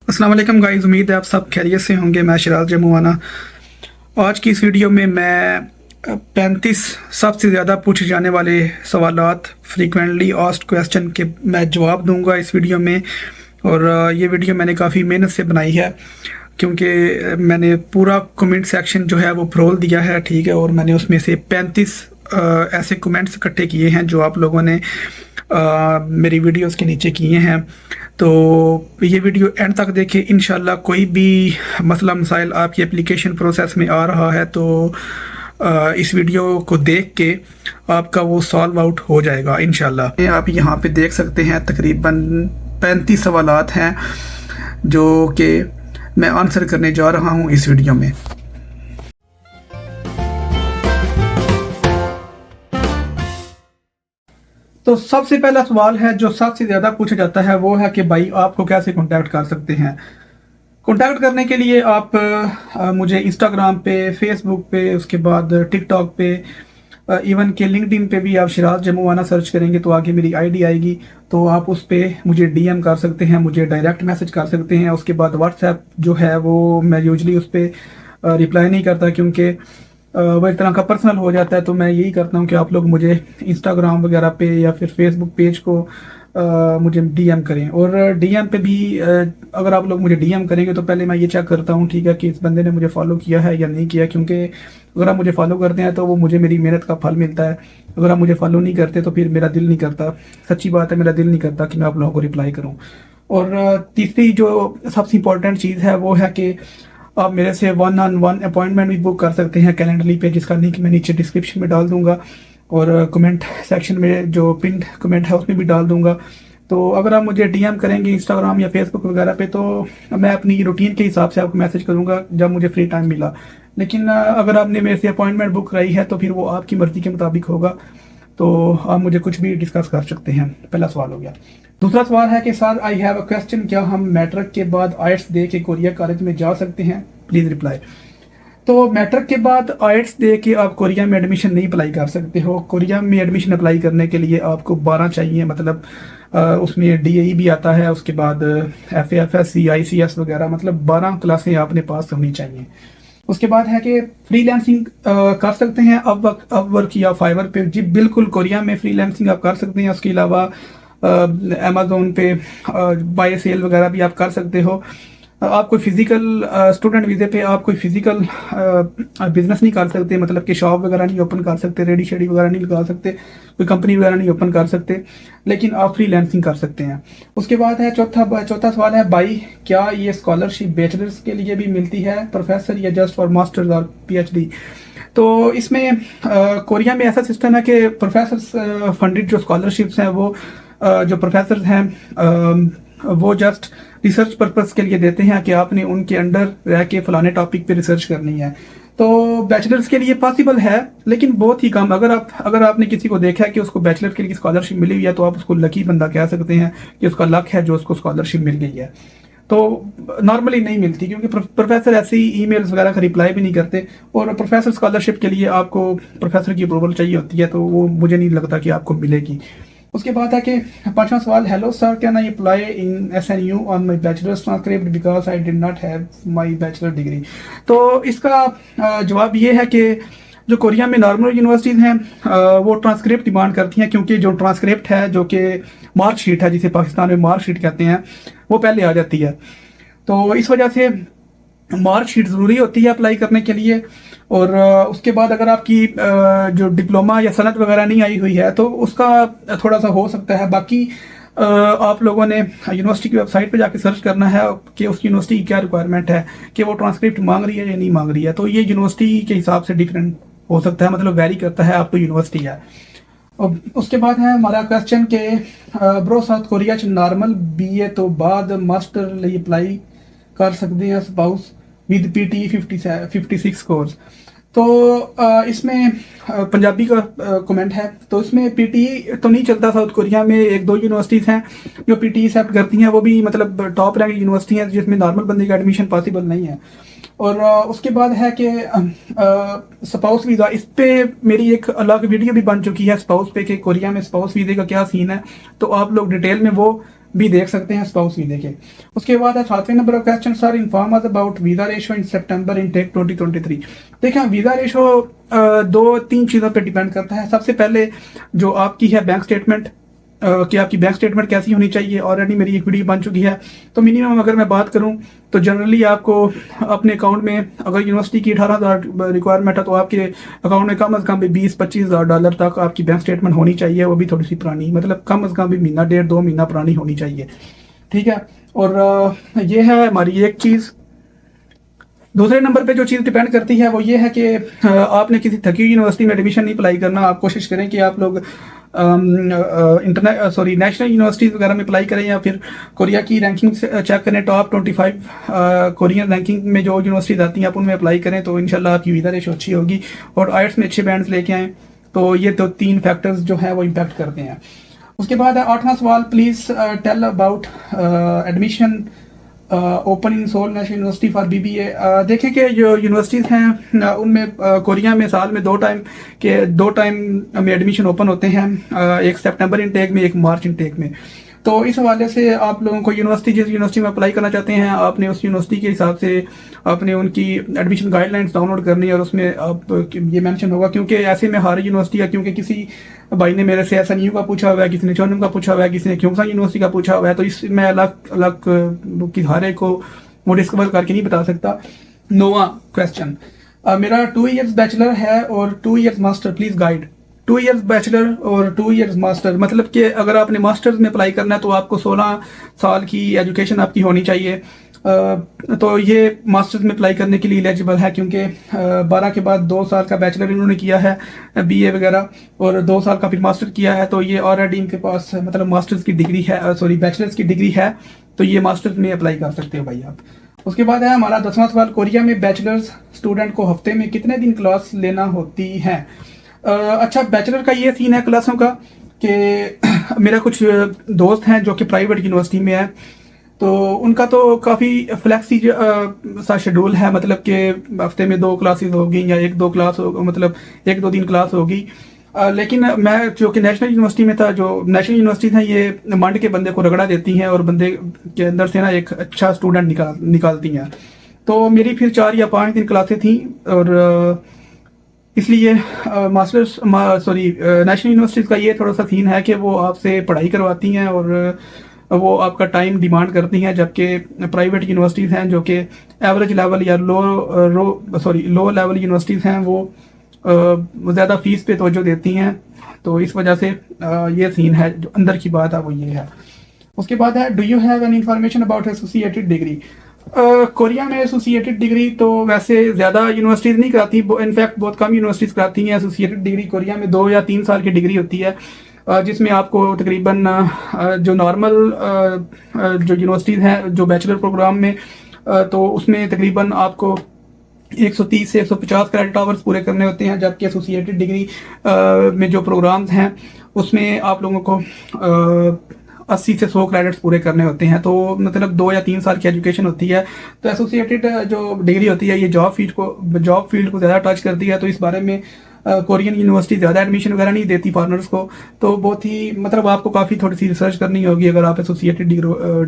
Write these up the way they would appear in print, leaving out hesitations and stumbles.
अस्सलाम वालेकुम गाइस, उम्मीद है आप सब खैरियत से होंगे। मैं शिराज जमुआना। आज की इस वीडियो में मैं 35 सबसे ज़्यादा पूछे जाने वाले सवालात फ्रीक्वेंटली आस्क्ड क्वेश्चन के मैं जवाब दूंगा इस वीडियो में। और ये वीडियो मैंने काफ़ी मेहनत से बनाई है, क्योंकि मैंने पूरा कमेंट सेक्शन जो है वो फरोल दिया है, ठीक है। और मैंने उसमें से 35 ऐसे कमेंट्स इकट्ठे किए हैं जो आप लोगों ने मेरी वीडियोस के नीचे किए हैं। तो ये वीडियो एंड तक देखें। इंशाल्लाह कोई भी मसला मसाइल आपकी एप्लीकेशन प्रोसेस में आ रहा है तो इस वीडियो को देख के आपका वो सॉल्व आउट हो जाएगा इंशाल्लाह। आप यहाँ पे देख सकते हैं तकरीबन 35 सवालात हैं जो कि मैं आंसर करने जा रहा हूँ इस वीडियो में। तो सबसे पहला सवाल है जो सबसे ज़्यादा पूछा जाता है, वो है कि भाई आपको कैसे कांटेक्ट कर सकते हैं। कांटेक्ट करने के लिए आप मुझे इंस्टाग्राम पे, फेसबुक पे, उसके बाद टिकटॉक पे, इवन के लिंक्डइन पे भी आप शिराज जमुआना सर्च करेंगे तो आगे मेरी आईडी आएगी। तो आप उस पर मुझे डीएम कर सकते हैं, मुझे डायरेक्ट मैसेज कर सकते हैं। उसके बाद व्हाट्सएप जो है वो मैं यूजली उस पर रिप्लाई नहीं करता, क्योंकि वो एक तरह का पर्सनल हो जाता है। तो मैं यही करता हूँ कि आप लोग मुझे इंस्टाग्राम वगैरह पे या फिर फेसबुक पेज को मुझे डीएम करें। और डीएम पे भी अगर आप लोग मुझे डीएम करेंगे तो पहले मैं ये चेक करता हूँ, ठीक है, कि इस बंदे ने मुझे फॉलो किया है या नहीं किया। क्योंकि अगर आप मुझे फॉलो करते हैं तो वो मुझे मेरी मेहनत का फल मिलता है। अगर आप मुझे फॉलो नहीं करते तो फिर मेरा दिल नहीं करता, सच्ची बात है, मेरा दिल नहीं करता कि मैं आप लोगों को रिप्लाई करूँ। और तीसरी जो सबसे इम्पोर्टेंट चीज़ है वो है कि आप मेरे से 1-on-1 अपॉइंटमेंट भी बुक कर सकते हैं कैलेंडरली पे, जिसका लिंक मैं नीचे डिस्क्रिप्शन में डाल दूंगा और कमेंट सेक्शन में जो पिन कमेंट है उसमें भी डाल दूंगा। तो अगर आप मुझे डीएम करेंगे इंस्टाग्राम या फेसबुक वगैरह पे तो मैं अपनी रूटीन के हिसाब से आपको मैसेज करूंगा जब मुझे फ्री टाइम मिला। लेकिन अगर आपने मेरे से अपॉइंटमेंट बुक कराई है तो फिर वो आपकी मर्ज़ी के मुताबिक होगा। तो आप मुझे कुछ भी डिस्कस कर सकते हैं। पहला सवाल हो गया। दूसरा सवाल है कि sir I have a question, क्या हम मैट्रिक के बाद आइट्स दे के कोरिया कॉलेज में जा सकते हैं? Please reply. तो मैट्रिक के बाद आइट्स दे के आप कोरिया में एडमिशन नहीं अप्लाई कर सकते हो। कोरिया में एडमिशन अप्लाई करने के लिए आपको 12 चाहिए, मतलब उसमें डीएई भी आता है, उसके बाद एफएफएससी, आईसीएस वगैरह, मतलब 12 क्लासें आपने पास होनी चाहिए। उसके बाद है कि फ्रीलांसिंग कर सकते हैं अपवर्क या फाइवर पे। जी बिल्कुल, कोरिया में फ्रीलांसिंग आप कर सकते हैं। उसके अलावा अमेजोन पे बाय सेल वगैरह भी आप कर सकते हो। आप कोई फिजिकल स्टूडेंट वीज़े पे आप कोई फिजिकल बिजनेस नहीं कर सकते, मतलब कि शॉप वगैरह नहीं ओपन कर सकते, रेडी शेडी वगैरह नहीं लगा सकते, कोई कंपनी वगैरह नहीं ओपन कर सकते, लेकिन आप फ्रीलांसिंग कर सकते हैं। उसके बाद है चौथा सवाल है, भाई क्या ये स्कॉलरशिप बैचलर्स के लिए भी मिलती है प्रोफेसर, या जस्ट फॉर मास्टर्स और पीएचडी? तो इसमें कोरिया में ऐसा सिस्टम है कि प्रोफेसर फंडेड जो स्कॉलरशिप्स हैं वो जो प्रोफेसर हैं वो जस्ट रिसर्च पर्पस के लिए देते हैं कि आपने उनके अंडर रह के फलाने टॉपिक पे रिसर्च करनी है। तो बैचलर्स के लिए पॉसिबल है, लेकिन बहुत ही कम। अगर आपने किसी को देखा है कि उसको बैचलर के लिए स्कॉलरशिप मिली हुई है तो आप उसको लकी बंदा कह सकते हैं कि उसका लक है जो उसको स्कॉलरशिप मिल गई है। तो नॉर्मली नहीं मिलती, क्योंकि प्रोफेसर ऐसे ही ईमेल्स वगैरह का रिप्लाई भी नहीं करते। और प्रोफेसर स्कॉलरशिप के लिए आपको प्रोफेसर की अप्रूवल चाहिए होती है, तो वो मुझे नहीं लगता कि आपको मिलेगी। उसके बाद है कि पांचवा सवाल, hello sir, can I apply in SNU on my bachelor's transcript because I did not have my bachelor degree? तो इसका जवाब ये है कि जो कोरिया में नॉर्मल यूनिवर्सिटीज़ हैं वो ट्रांसक्रिप्ट डिमांड करती हैं, क्योंकि जो ट्रांसक्रिप्ट है जो कि मार्कशीट है, जिसे पाकिस्तान में मार्कशीट कहते हैं, वो पहले आ जाती है। तो इस वजह से मार्कशीट ज़रूरी होती है अप्लाई करने के लिए। और उसके बाद अगर आपकी जो डिप्लोमा या सनद वगैरह नहीं आई हुई है तो उसका थोड़ा सा हो सकता है। बाकी आप लोगों ने यूनिवर्सिटी की वेबसाइट पे जाके सर्च करना है कि उस यूनिवर्सिटी की क्या रिक्वायरमेंट है, कि वो ट्रांसक्रिप्ट मांग रही है या नहीं मांग रही है। तो ये यूनिवर्सिटी के हिसाब से डिफरेंट हो सकता है, मतलब वेरी करता है, आप तो यूनिवर्सिटी है। और उसके बाद है हमारा क्वेश्चन के ब्रो साउथ कोरिया च नॉर्मल बीए तो बाद मास्टर ਲਈ अप्लाई कर सकते हैं स्पाउस विद पीटी 56 कोर्स? तो इसमें पंजाबी का कमेंट है। तो इसमें पीटी तो नहीं चलता साउथ कोरिया में। एक दो यूनिवर्सिटीज़ हैं जो पीटी एक्सेप्ट करती हैं, वो भी मतलब टॉप रैंक यूनिवर्सिटी हैं जिसमें नॉर्मल बंदे का एडमिशन पॉसिबल नहीं है। और उसके बाद है कि स्पाउस वीज़ा, इस पे मेरी एक अलग वीडियो भी बन चुकी है स्पाउस पे कि कोरिया में स्पाउस वीज़े का क्या सीन है। तो आप लोग डिटेल में वो भी देख सकते हैं स्पाउस वीज़े के। उसके बाद है 7वें number of question, sir inform us about visa ratio in September intake 2023। देखिए वीज़ा रेशो दो तीन चीज़ों पर डिपेंड करता है। सबसे पहले जो आपकी है बैंक स्टेटमेंट, कि आपकी बैंक स्टेटमेंट कैसी होनी चाहिए। ऑलरेडी मेरी एक वीडियो बन चुकी है। तो मिनिमम अगर मैं बात करूं तो जनरली आपको अपने अकाउंट में, अगर यूनिवर्सिटी की 18,000 रिक्वायरमेंट है तो आपके अकाउंट में कम अज़ कम भी 20-25 हज़ार डॉलर तक आपकी बैंक स्टेटमेंट होनी चाहिए। वो भी थोड़ी सी पुरानी, मतलब कम अज़ कम भी महीना 1.5-2 महीना पुरानी होनी चाहिए, ठीक है। और ये है हमारी एक चीज़। दूसरे नंबर पे जो चीज़ डिपेंड करती है वो ये है कि आपने किसी थकी हुई यूनिवर्सिटी में एडमिशन नहीं अप्लाई करना। आप कोशिश करें कि आप लोग नेशनल यूनिवर्सिटीज़ वगैरह में अप्लाई करें, या फिर कोरिया की रैंकिंग चेक करें। टॉप 25 कोरियन रैंकिंग में जो यूनिवर्सिटीज़ आती हैं आप उनमें अप्लाई करें, तो इंशाल्लाह आपकी वीज़ा रेशो अच्छी होगी। और आइट्स में अच्छे बैंड्स लेके आएँ। तो ये तो 3 फैक्टर्स जो हैं वो इम्पैक्ट करते हैं। उसके बाद है 8वां सवाल, please tell about admission open in Seoul National University for BBA। देखें कि जो यूनिवर्सिटीज़ हैं उनमें कोरिया में साल में 2 टाइम में एडमिशन ओपन होते हैं, एक सितंबर इनटेक में, एक मार्च इनटेक में। तो इस हवाले से आप लोगों को जिस यूनिवर्सिटी में अप्लाई करना चाहते हैं, आपने उस यूनिवर्सिटी के हिसाब से आपने उनकी एडमिशन गाइडलाइंस डाउनलोड करनी है, और उसमें आप ये मेंशन होगा। क्योंकि ऐसे में हर यूनिवर्सिटी है, क्योंकि किसी भाई ने मेरे से SNU का पूछा हुआ है, किसी ने चोनम का पूछा हुआ है, किसी ने क्योंगसांग यूनिवर्सिटी का पूछा हुआ है। तो इसमें अलग अलग की हर एक को वो डिस्कवर करके नहीं बता सकता। 9वां क्वेश्चन, मेरा 2 इयर्स बैचलर है और 2 years master, please guide. 2 years bachelor और 2 इयर्स मास्टर, मतलब कि अगर आपने मास्टर्स में अप्लाई करना है तो आपको 16 साल की एजुकेशन आपकी होनी चाहिए। तो ये मास्टर्स में अप्लाई करने के लिए एलिजिबल है, क्योंकि 12 के बाद 2 साल का बैचलर इन्होंने किया है, BA वगैरह, और 2 साल का फिर मास्टर किया है। तो ये ऑलरेडी इनके पास मतलब मास्टर्स की डिग्री है, बैचलर्स की डिग्री है। तो ये मास्टर्स में अप्लाई कर सकते हो भाई आप। उसके बाद है हमारा 10वां सवाल, कोरिया में बैचलर्स स्टूडेंट को हफ्ते में कितने दिन क्लास लेना होती है। अच्छा, बैचलर का ये सीन है क्लासों का कि मेरा कुछ दोस्त हैं जो कि प्राइवेट यूनिवर्सिटी में है, तो उनका तो काफ़ी फ्लैक्सी सा शेड्यूल है। मतलब कि हफ्ते में 2 क्लासेस होगी, या 1-2 क्लास हो, मतलब 1-2 दिन क्लास होगी। लेकिन मैं जो कि नेशनल यूनिवर्सिटी में था, जो नेशनल यूनिवर्सिटी है ये मंड के बंदे को रगड़ा देती हैं और बंदे के अंदर से ना एक अच्छा स्टूडेंट निकालती हैं। तो मेरी फिर 4 या 5 दिन क्लासें थी, और इसलिए नेशनल यूनिवर्सिटीज़ का ये थोड़ा सा सीन है कि वो आपसे पढ़ाई करवाती हैं और वो आपका टाइम डिमांड करती हैं। जबकि प्राइवेट यूनिवर्सिटीज़ हैं जो कि एवरेज लेवल या लो लेवल यूनिवर्सिटीज़ हैं, वो ज़्यादा फीस पे तवज्जो देती हैं। तो इस वजह से ये सीन है, जो अंदर की बात है वो ये है। उसके बाद है, do you have any information about associated degree. Korea में एसोसिएटेड डिग्री तो वैसे ज़्यादा यूनिवर्सिटीज़ नहीं कराती, इनफैक्ट बहुत कम यूनिवर्सिटीज़ कराती हैं एसोसिएटेड डिग्री। कोरिया में 2 या 3 साल की डिग्री होती है, जिसमें आपको तकरीबन जो नॉर्मल जो यूनिवर्सिटीज़ हैं जो बैचलर प्रोग्राम में, तो उसमें तकरीबन आपको 130 से 150 क्रेडिट आवर्स पूरे करने होते हैं। जबकि एसोसिएटेड डिग्री में जो प्रोग्राम्स हैं उसमें आप लोगों को 80 से 100 क्रेडिट्स पूरे करने होते हैं। तो मतलब 2 या 3 साल की एजुकेशन होती है। तो एसोसिएटेड जो डिग्री होती है ये जॉब फील्ड को ज़्यादा टच करती है। तो इस बारे में कोरियन यूनिवर्सिटी ज़्यादा एडमिशन वगैरह नहीं देती फॉरनर्स को। तो बहुत ही मतलब आपको काफ़ी थोड़ी सी रिसर्च करनी होगी अगर आप एसोसिएटेड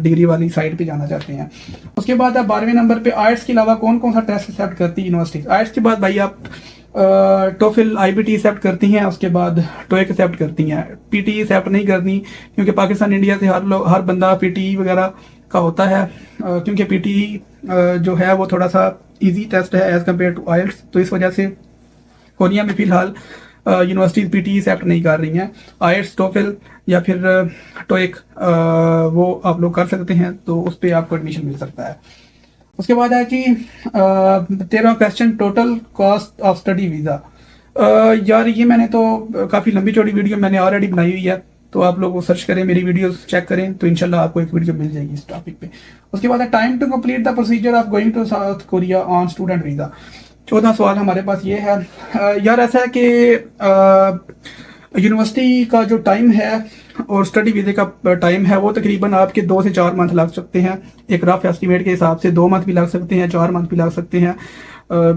डिग्री वाली साइड पे जाना चाहते हैं। उसके बाद आप 12वें नंबर पे आइट्स के अलावा कौन कौन सा टेस्ट एक्सेप्ट करती है यूनिवर्सिटी। आइट्स के बाद भाई आप टोफिल IBT एक्सेप्ट करती हैं, उसके बाद टोएक एक्सेप्ट करती हैं। PTE एक्सेप्ट नहीं करती, क्योंकि पाकिस्तान इंडिया से हर बंदा PTE वगैरह का होता है, क्योंकि PTE जो है वो थोड़ा सा इजी टेस्ट है एज़ कम्पेयर टू आइल्स। तो इस वजह से कोरिया में फ़िलहाल यूनिवर्सिटीज़ PTE एक्सेप्ट नहीं कर रही हैं। आइल्स, टोफिल या फिर टोएक वो आप लोग कर सकते हैं, तो उस पर आपको एडमिशन मिल सकता है। उसके बाद है कि 13वां question, total cost of study visa. यार ये मैंने तो काफ़ी लंबी चौड़ी वीडियो मैंने ऑलरेडी बनाई हुई है, तो आप लोग वो सर्च करें, मेरी वीडियोस चेक करें, तो इंशाल्लाह आपको एक वीडियो मिल जाएगी इस टॉपिक पे। उसके बाद है time to complete the procedure of going to South Korea on student visa. 14वां सवाल हमारे पास ये है। यार ऐसा है कि यूनिवर्सिटी का जो टाइम है और स्टडी वीज़े का टाइम है वो तकरीबन आपके 2 से 4 मंथ लग सकते हैं। एक रफ एस्टिमेट के हिसाब से 2 मंथ भी लग सकते हैं, 4 मंथ भी लग सकते हैं।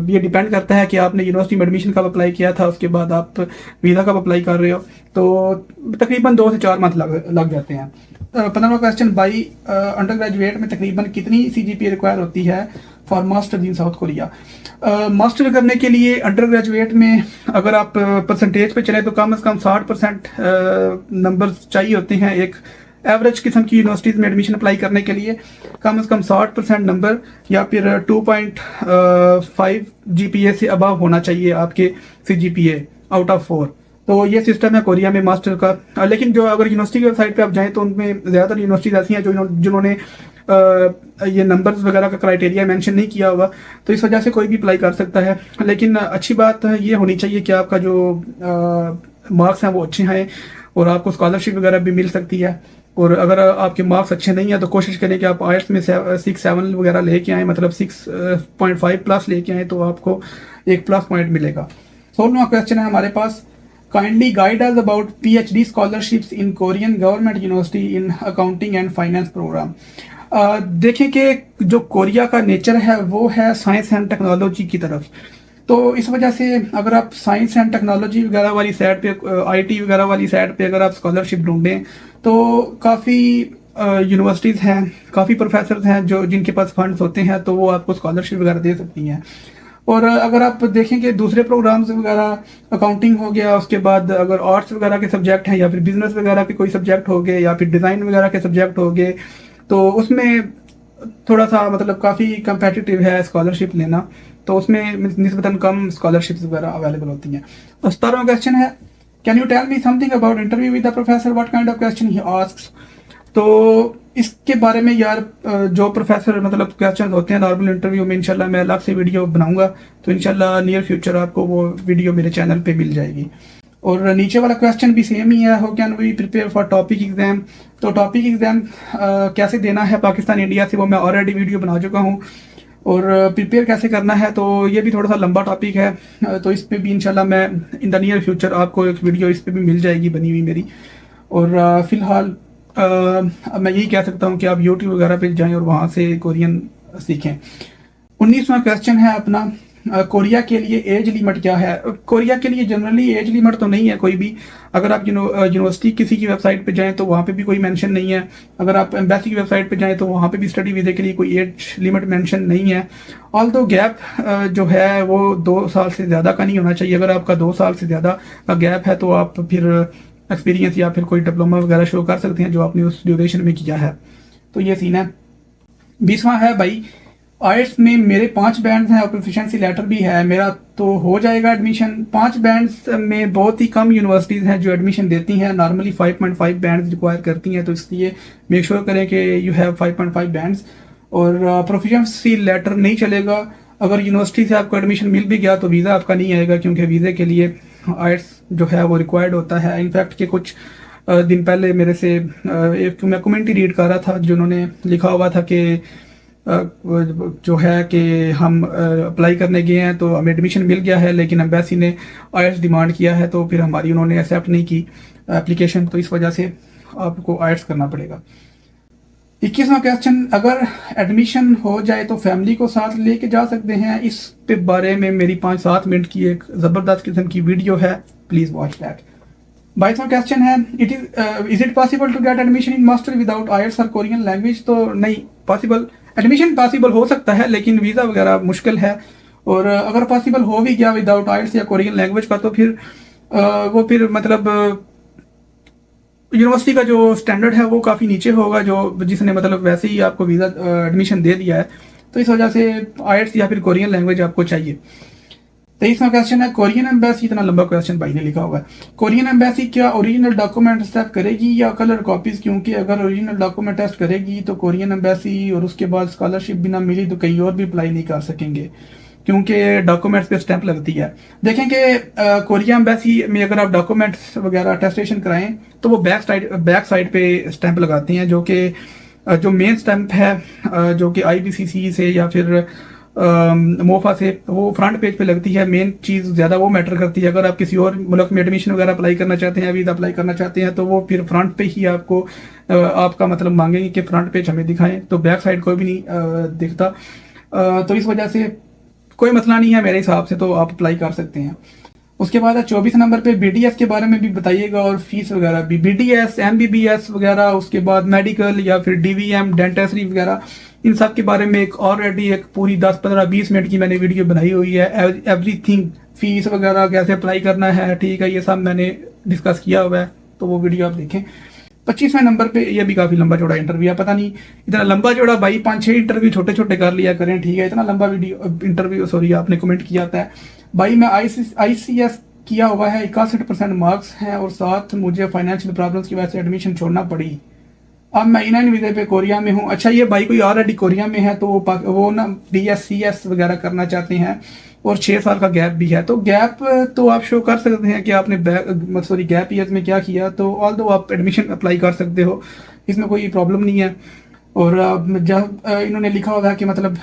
ये डिपेंड करता है कि आपने यूनिवर्सिटी में एडमिशन कब अप्लाई किया था, उसके बाद आप वीज़ा कब अप्लाई कर रहे हो। तो तकरीबन 2 से 4 मंथ लग जाते हैं। 15वां क्वेश्चन, बाई अंडर ग्रेजुएट में तकरीबन कितनी CGPA रिक्वायर होती है for master in south Korea? Master करने के लिए अंडर ग्रेजुएट में अगर आप परसेंटेज पे चले तो कम से कम 60% नंबर चाहिए होते हैं। एक एवरेज किस्म की यूनिवर्सिटीज़ में एडमिशन अप्लाई करने के लिए कम से कम 60% नंबर या फिर 2.5 GPA से अबव होना चाहिए आपके CGPA आउट ऑफ 4। तो ये सिस्टम है कोरिया में मास्टर का। लेकिन जो अगर यूनिवर्सिटी की वेबसाइट पे आप जाएं तो उनमें ज़्यादातर यूनिवर्सिटीज़ ऐसी हैं जिन्होंने ये नंबर्स वगैरह का क्राइटेरिया मेंशन नहीं किया हुआ, तो इस वजह से कोई भी अप्लाई कर सकता है। लेकिन अच्छी बात ये होनी चाहिए कि आपका जो मार्क्स हैं वो अच्छे हैं और आपको स्कॉलरशिप वगैरह भी मिल सकती है। और अगर आपके मार्क्स अच्छे नहीं हैं तो कोशिश करें कि आप आयट्स में 6-7 वगैरह लेके आएँ, मतलब 6.5 प्लस लेके आएँ तो आपको एक प्लस पॉइंट मिलेगा। 16वां क्वेश्चन है हमारे पास, kindly guide us about PhD scholarships in Korean government university in accounting and finance programme. देखें कि जो कोरिया का नेचर है वो है साइंस एंड टेक्नोलॉजी की तरफ, तो इस वजह से अगर आप साइंस एंड टेक्नोलॉजी वगैरह वाली साइड पे, IT वगैरह वाली साइड पे अगर आप स्कॉलरशिप ढूंढें तो काफ़ी यूनिवर्सिटीज़ हैं, काफ़ी प्रोफेसर्स हैं जो जिनके पास फंड्स होते हैं, तो वो आपको स्कॉलरशिप वगैरह दे सकती हैं। और अगर आप देखें कि दूसरे प्रोग्राम्स वगैरह, अकाउंटिंग हो गया, उसके बाद अगर आर्ट्स वगैरह के सब्जेक्ट हैं या फिर बिजनेस वगैरह के कोई सब्जेक्ट हो गए या फिर डिज़ाइन वगैरह के सब्जेक्ट हो गए, तो उसमें थोड़ा सा मतलब काफ़ी कंपेटिटिव है स्कॉलरशिप लेना, तो उसमें निस्बतन कम स्कॉलरशिप्स वगैरह अवेलेबल होती हैं। 17वां क्वेश्चन है, can you tell me something about interview with the professor, what kind of question he asks? तो इसके बारे में यार जो प्रोफेसर मतलब क्वेश्चन होते हैं नॉर्मल इंटरव्यू में, इंशाल्लाह मैं अलग से वीडियो बनाऊंगा, तो इंशाल्लाह नियर फ्यूचर आपको वो वीडियो मेरे चैनल पे मिल जाएगी। और नीचे वाला क्वेश्चन भी सेम ही है, how can we prepare for topic exam? तो टॉपिक एग्जाम कैसे देना है पाकिस्तान इंडिया से, वो मैं ऑलरेडी वीडियो बना चुका हूँ। और प्रिपेयर कैसे करना है तो ये भी थोड़ा सा लंबा टॉपिक है, तो इस पर भी इंशाल्लाह मैं इन द नियर फ्यूचर आपको एक वीडियो इस पर भी मिल जाएगी बनी हुई मेरी। और फिलहाल मैं यही कह सकता हूँ कि आप यूट्यूब वगैरह पे जाएं और वहाँ से कोरियन सीखें। 19वां क्वेश्चन है अपना, कोरिया के लिए एज लिमिट क्या है? कोरिया के लिए जनरली एज लिमिट तो नहीं है कोई भी। अगर आप यूनिवर्सिटी किसी की वेबसाइट पे जाएं तो वहाँ पे भी कोई मेंशन नहीं है। अगर आप एम्बेसी की वेबसाइट पे जाएं तो वहाँ पे भी स्टडी वीज़े के लिए कोई एज लिमिट मेंशन नहीं है। ऑल्दो गैप जो है वो 2 साल से ज़्यादा का नहीं होना चाहिए। अगर आपका 2 साल से ज़्यादा का गैप है तो आप फिर एक्सपीरियंस या फिर कोई डिप्लोमा वगैरह शो कर सकते हैं जो आपने उस ड्यूरेशन में किया है। तो ये सीन है। 20वां है भाई, आइट्स में मेरे 5 बैंड्स हैं और प्रोफिशिएंसी लेटर भी है मेरा, तो हो जाएगा एडमिशन? 5 बैंड्स में बहुत ही कम यूनिवर्सिटीज़ हैं जो एडमिशन देती हैं, नॉर्मली 5.5 बैंड्स रिक्वायर करती हैं, तो इसलिए मेक श्योर करें कि यू हैव 5.5 बैंड्स। और प्रोफिशिएंसी लेटर नहीं चलेगा। अगर यूनिवर्सिटी से आपको एडमिशन मिल भी गया तो वीज़ा आपका नहीं आएगा, क्योंकि वीज़े के लिए आइट्स जो है वो रिक्वायर्ड होता है। इनफैक्ट के कुछ दिन पहले मेरे से एक मैं कमेंट्री रीड कर रहा था जिन्होंने लिखा हुआ था कि जो है कि हम अप्लाई करने गए हैं तो हमें एडमिशन मिल गया है, लेकिन एम्बेसी ने आइट्स डिमांड किया है, तो फिर हमारी उन्होंने एक्सेप्ट नहीं की एप्लीकेशन, तो इस वजह से आपको आइट्स करना पड़ेगा। 21वां क्वेश्चन, अगर एडमिशन हो जाए तो फैमिली को साथ लेके जा सकते हैं? इस पे बारे में मेरी 5-7 मिनट की एक ज़बरदस्त किस्म की वीडियो है, प्लीज़ वॉच दैट। 22वां क्वेश्चन है, is it possible to get admission in master without IELTS or Korean language? तो नहीं पॉसिबल, एडमिशन पॉसिबल हो सकता है लेकिन वीज़ा वगैरह मुश्किल है। और अगर पॉसिबल हो भी गया विदाउट आइट्स या कोरियन लैंग्वेज का तो फिर वो फिर मतलब यूनिवर्सिटी का जो स्टैंडर्ड है वो काफ़ी नीचे होगा, जो जिसने मतलब वैसे ही आपको वीज़ा एडमिशन दे दिया है, तो इस वजह से आइट्स या फिर कोरियन लैंग्वेज आपको चाहिए। 23वां क्वेश्चन है, कोरियन एम्बेसी, इतना लंबा क्वेश्चन भाई ने लिखा हुआ है, कोरियन एम्बेसी क्या ओरिजिनल डॉक्यूमेंट एक्सेप्ट करेगी या कलर कॉपीज? क्योंकि अगर ओरिजिनल डॉक्यूमेंट टेस्ट करेगी तो कोरियन एम्बेसी और उसके बाद स्कॉलरशिप भी ना मिली तो कहीं और भी अप्लाई नहीं कर सकेंगे, क्योंकि डॉक्यूमेंट्स पे स्टैंप लगती है। देखें कि कोरिया एम्बेसी में अगर आप डॉक्यूमेंट्स वगैरह अटेस्टेशन कराएं तो वो बैक साइड पे स्टैंप लगाती हैं, जो कि जो मेन स्टैंप है जो कि IBCC से या फिर मोफा से वो फ्रंट पेज पे लगती है। मेन चीज़ ज़्यादा वो मैटर करती है। अगर आप किसी और मुल्क में एडमिशन वगैरह अप्लाई करना चाहते हैं, वीज़ा अप्लाई करना चाहते हैं, तो वो फिर फ्रंट पे ही आपको आपका मतलब मांगेंगे कि फ्रंट पेज हमें दिखाएं, तो बैक साइड कोई भी नहीं दिखता। तो इस वजह से कोई मसला नहीं है मेरे हिसाब से, तो आप अप्लाई कर सकते हैं। उसके बाद 24 नंबर पे बीडीएस के बारे में भी बताइएगा और फीस वगैरह भी, बीडीएस एमबीबीएस वगैरह, उसके बाद मेडिकल या फिर डीवीएम डेंटिस्ट्री वगैरह, इन सब के बारे में एक ऑलरेडी एक पूरी 10-15-20 मिनट की मैंने वीडियो बनाई हुई है। एवरीथिंग, फीस वगैरह कैसे अप्लाई करना है, ठीक है, ये सब मैंने डिस्कस किया हुआ है, तो वो वीडियो आप देखें। 25वें नंबर पे, ये भी काफ़ी लंबा चौड़ा इंटरव्यू है, पता नहीं इतना लंबा चौड़ा भाई 5-6 इंटरव्यू छोटे छोटे कर लिया करें, ठीक है, इतना लंबा वीडियो इंटरव्यू, सॉरी आपने कमेंट किया था भाई। मैं ICS किया हुआ है, 61% मार्क्स हैं और साथ मुझे फाइनेंशियल प्रॉब्लम्स की वजह से एडमिशन छोड़ना पड़ी। अब मैं इन वीज़े पे कोरिया में हूँ। अच्छा, ये भाई कोई ऑलरेडी कोरिया में है तो वो ना DSCS वगैरह करना चाहते हैं और 6 साल का गैप भी है, तो गैप तो आप शो कर सकते हैं कि आपने गैप ईयर में क्या किया, तो ऑल दो आप एडमिशन अप्लाई कर सकते हो, इसमें कोई प्रॉब्लम नहीं है। और जब इन्होंने लिखा होगा कि मतलब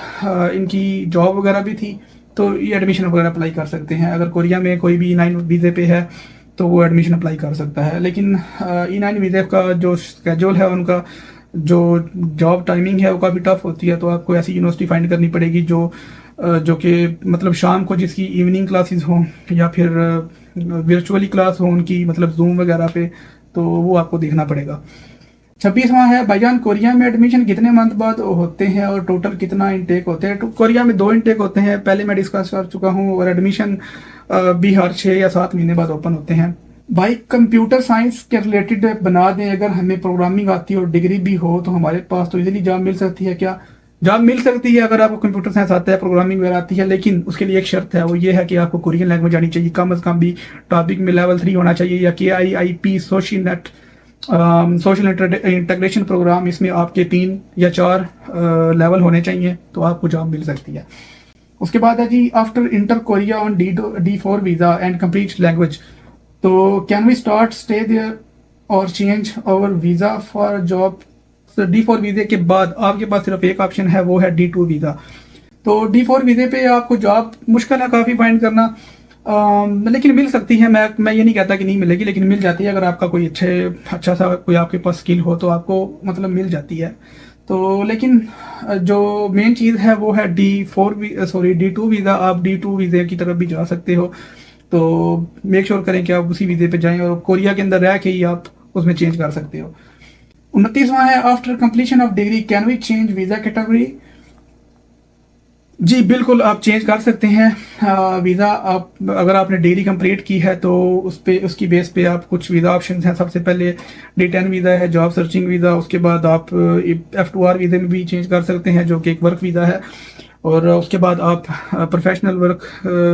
इनकी जॉब वगैरह भी थी, तो ये एडमिशन वगैरह अप्लाई कर सकते हैं। अगर कोरिया में कोई भी E9 वीज़े पे है तो वो एडमिशन अप्लाई कर सकता है। लेकिन E9 वीज़े का जो स्केड्यूल है, उनका जो जॉब टाइमिंग है वो काफ़ी टफ होती है, तो आपको ऐसी यूनिवर्सिटी फाइंड करनी पड़ेगी जो कि मतलब शाम को जिसकी इवनिंग क्लासेस हों या फिर वर्चुअली क्लास हो उनकी, मतलब जूम वगैरह पे, तो वो आपको देखना पड़ेगा। 26वां है भाईजान, कोरिया में एडमिशन कितने मंथ बाद होते हैं और टोटल कितना इनटेक होते हैं? तो कोरिया में 2 इनटेक होते हैं, पहले मैं डिस्कस कर चुका हूँ, और एडमिशन भी हर 6 या 7 महीने बाद ओपन होते हैं। भाई कंप्यूटर साइंस के रिलेटेड बना दें, अगर हमें प्रोग्रामिंग आती है और डिग्री भी हो तो हमारे पास तो इजीली जॉब मिल सकती है क्या? जॉब मिल सकती है अगर आपको कंप्यूटर साइंस आता है, प्रोग्रामिंग वगैरह आती है, लेकिन उसके लिए एक शर्त है, वो ये है कि आपको कोरियन लैंग्वेज आनी चाहिए, कम अज़ कम भी टॉपिक में लेवल 3 होना चाहिए, या KIIP सोशल इंटीग्रेशन प्रोग्राम, इसमें आपके 3 या 4 लेवल होने चाहिए, तो आपको जॉब मिल सकती है। उसके बाद है जी, after enter Korea on D4 visa and complete language, तो can we start stay there or change our visa for job? D4 वीज़े के बाद आपके पास सिर्फ एक ऑप्शन है, वो है D2 वीज़ा। तो D4 वीज़े पे आपको जॉब मुश्किल है काफ़ी फाइंड करना, लेकिन मिल सकती है। मैं ये नहीं कहता कि नहीं मिलेगी, लेकिन मिल जाती है। अगर आपका कोई अच्छा सा कोई आपके पास स्किल हो तो आपको मतलब मिल जाती है। तो लेकिन जो मेन चीज़ है वो है D2 वीज़ा। आप D2 वीज़े की तरफ भी जा सकते हो, तो मेक श्योर करें कि आप उसी वीज़े पे जाएं, और कोरिया के अंदर रह के ही आप उसमें चेंज कर सकते हो। 29वां है, after completion of degree can we change visa category? जी बिल्कुल, आप चेंज कर सकते हैं वीज़ा। आप अगर आपने डिग्री कंप्लीट की है तो उसकी बेस पे आप कुछ वीज़ा ऑप्शंस हैं। सबसे पहले D10 वीज़ा है, जॉब सर्चिंग वीज़ा। उसके बाद आप F2R वीज़े में भी चेंज कर सकते हैं, जो कि एक वर्क वीज़ा है। और उसके बाद आप प्रोफेशनल वर्क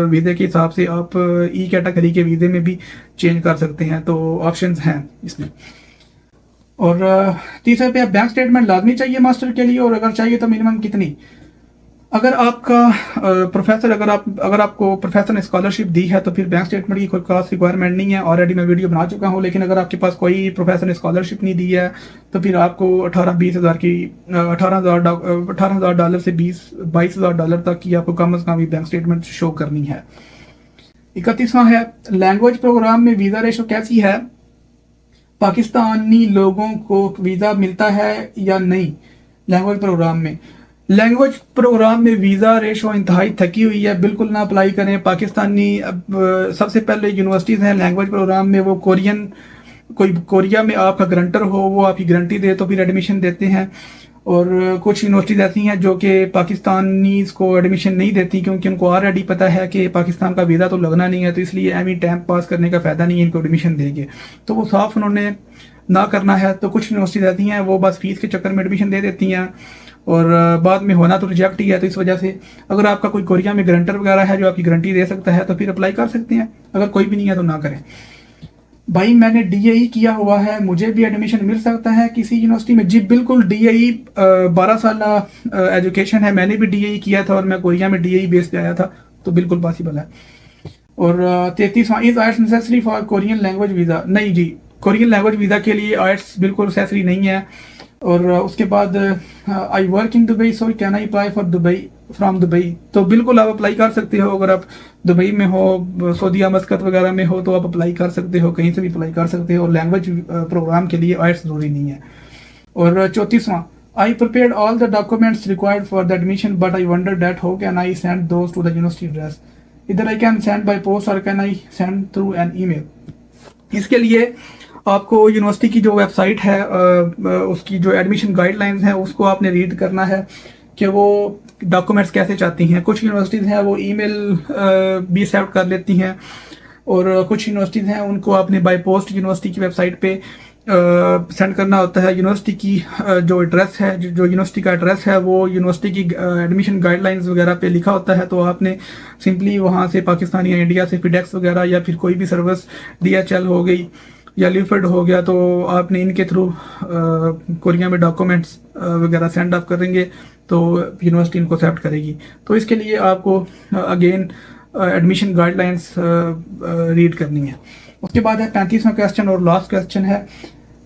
वीज़े के हिसाब से आप E कैटेगरी के वीज़े में भी चेंज कर सकते हैं, तो ऑप्शंस हैं इसमें। और तीसरे पे, बैंक स्टेटमेंट लाजमी चाहिए मास्टर के लिए, और अगर चाहिए तो मिनिमम कितनी? अगर आपका प्रोफेसर अगर आपको प्रोफेसर ने स्कॉलरशिप दी है तो फिर बैंक स्टेटमेंट की कोई खास रिक्वायरमेंट नहीं है। ऑलरेडी मैं वीडियो बना चुका हूँ। लेकिन अगर आपके पास कोई प्रोफेसर ने स्कॉलरशिप नहीं दी है तो फिर आपको 18-20 हज़ार की $18,000 से $22,000 तक की आपको कम अज़ कम बैंक स्टेटमेंट शो करनी है। 31वां है, लैंग्वेज प्रोग्राम में वीज़ा रेशो कैसी है? पाकिस्तानी लोगों को वीज़ा मिलता है या नहीं? लैंग्वेज प्रोग्राम में वीज़ा रेशो इंतहाई थकी हुई है, बिल्कुल ना अप्लाई करें। पाकिस्तानी सबसे पहले यूनिवर्सिटीज़ हैं लैंग्वेज प्रोग्राम में, वो कोरिया में आपका गारंटर हो, वो आपकी गारंटी दे तो फिर एडमिशन देते हैं। और कुछ यूनिवर्सिटीज़ ऐसी हैं जो कि पाकिस्तानीज़ को एडमिशन नहीं देती, क्योंकि उनको ऑलरेडी पता है कि पाकिस्तान का वीज़ा तो लगना नहीं है, तो इसलिए एमी टाइम पास करने का फ़ायदा नहीं है, इनको एडमिशन देंगे, तो वो साफ उन्होंने ना करना है। तो कुछ यूनिवर्सिटीज़ ऐसी हैं वो बस फीस के चक्कर में एडमिशन दे देती हैं, और बाद में होना तो रिजेक्ट ही है। तो इस वजह से अगर आपका कोई कोरिया में गारंटर वगैरह है जो आपकी गारंटी दे सकता है तो फिर अप्लाई कर सकते हैं। अगर कोई भी नहीं है तो ना करें। भाई मैंने DAE किया हुआ है, मुझे भी एडमिशन मिल सकता है किसी यूनिवर्सिटी में? जी बिल्कुल, DAE 12 साल एजुकेशन है। मैंने भी DAE किया था और मैं कोरिया में DAE बेस पे आया था, तो बिल्कुल पॉसिबल है। और 33वां, is IELTS necessary for Korean language visa? नहीं जी, कोरियन लैंग्वेज वीज़ा के लिए आयट्स बिल्कुल नेसेसरी नहीं है। और उसके बाद I work in Dubai, so can I apply for from Dubai? तो बिल्कुल आप अप्लाई कर सकते हो। अगर आप दुबई में हो, सऊदीया मस्कत वगैरह में हो, तो आप अप्लाई कर सकते हो, कहीं से भी अप्लाई कर सकते हो। लैंग्वेज प्रोग्राम के लिए आयट्स ज़रूरी नहीं है। और 34वां, I prepared all the documents required for the admission but I wonder that how can I send those to the university address? Either I can send by post or can I send through an email. इसके लिए आपको university की जो website है उसकी जो admission guidelines हैं उसको आपने रीड करना है कि वो डॉक्यूमेंट्स कैसे चाहती हैं। कुछ यूनिवर्सिटीज़ हैं वो ईमेल भी एक्सेप्ट कर लेती हैं, और कुछ यूनिवर्सिटीज़ हैं उनको आपने बाय पोस्ट यूनिवर्सिटी की वेबसाइट पे सेंड करना होता है। यूनिवर्सिटी की जो एड्रेस है, जो यूनिवर्सिटी का एड्रेस है वो यूनिवर्सिटी की एडमिशन गाइडलाइंस वगैरह पे लिखा होता है। तो आपने सिंपली वहाँ से पाकिस्तान या इंडिया से फिडेक्स वगैरह या फिर कोई भी सर्विस DHL हो गई या लीफर्ड हो गया, तो आपने इनके थ्रू कोरिया में डॉक्यूमेंट्स वगैरह सेंड आप करेंगे तो यूनिवर्सिटी इनको एक्सेप्ट करेगी। तो इसके लिए आपको अगेन एडमिशन गाइडलाइंस रीड करनी है। उसके बाद है 35वां क्वेश्चन और लास्ट क्वेश्चन है,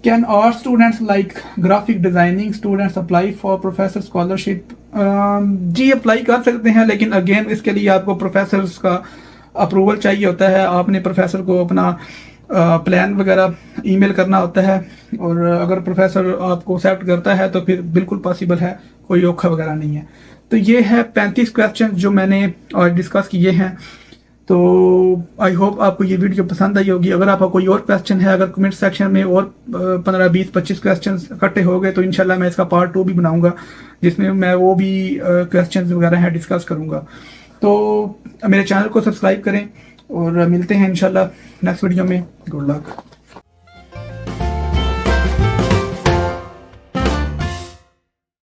can our students like graphic designing students apply for professor scholarship? जी अप्लाई कर सकते हैं, लेकिन अगेन इसके लिए आपको प्रोफेसर्स का अप्रूवल चाहिए होता है। आपने प्रोफेसर को अपना प्लान वगैरह ईमेल करना होता है, और अगर प्रोफेसर आपको एक्सेप्ट करता है तो फिर बिल्कुल पॉसिबल है, कोई औखा वगैरह नहीं है। तो ये है 35 क्वेश्चन जो मैंने आज डिस्कस किए हैं। तो आई होप आपको ये वीडियो पसंद आई होगी। अगर आपका कोई और क्वेश्चन है, अगर कमेंट सेक्शन में और 15, 20, 25 क्वेश्चन इकट्ठे हो गए तो इंशाल्लाह मैं इसका पार्ट 2 भी बनाऊंगा, जिसमें मैं वो भी क्वेश्चन वगैरह हैं डिस्कस करूंगा। तो मेरे चैनल को सब्सक्राइब करें और मिलते हैं इंशाल्लाह नेक्स्ट वीडियो में। Good luck.